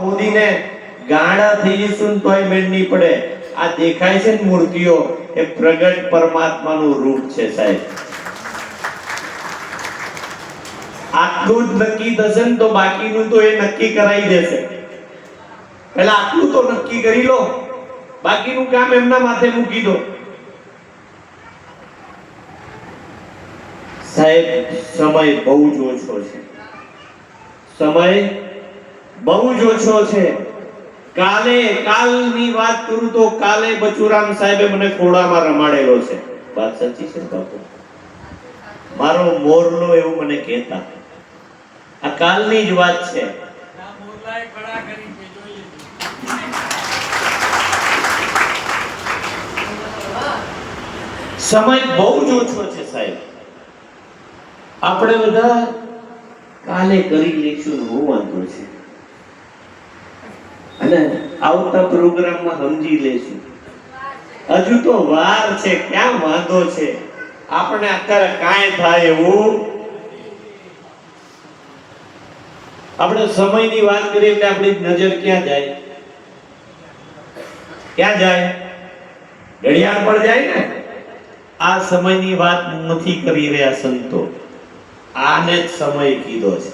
મોદીને ગાણા થઈ જઈશું તોય મેળ નહીં પડે. આ દેખાય છે ને મૂર્તિઓ, એ પ્રગટ પરમાત્માનું રૂપ છે સાહેબ. આટલું જ નક્કી થશે ને તો બાકીનું તો એ નક્કી કરાવી દેશે. પહેલા આટલું તો નક્કી કરી લો, બાકીનું કામ એમના માથે મૂકી દો. સાહેબ સમય બહુ જ ઓછો છે, સમય બહુ જ ઓછો છે. કાલની વાત કરું તો કાલે બચુરામ સાહેબે મને ખોડામાં રમાડેલો છે. વાત સાચી છે બાપુ, મારો મોરલો એવું મને કહેતા. આ કાલની જ વાત છે. સમય બહુ જ ઓછો છે સાહેબ. આપણે બધા કાલે કરી લઈશું, હું વાંધો છે, અને આવતા પ્રોગ્રામમાં સમજી લેશું. હજુ તો વાર છે, ક્યાં વાંધો છે. આપણે અત્યારે કાંઈ થાય એવું. આપણે સમયની વાત કરીએ એટલે આપણી નજર ક્યાં જાય? ક્યાં જાય? ઘડિયાળ પર જાય ને. આ સમયની વાત નથી કરી રહ્યા સંતો, આને જ સમય કીધો છે.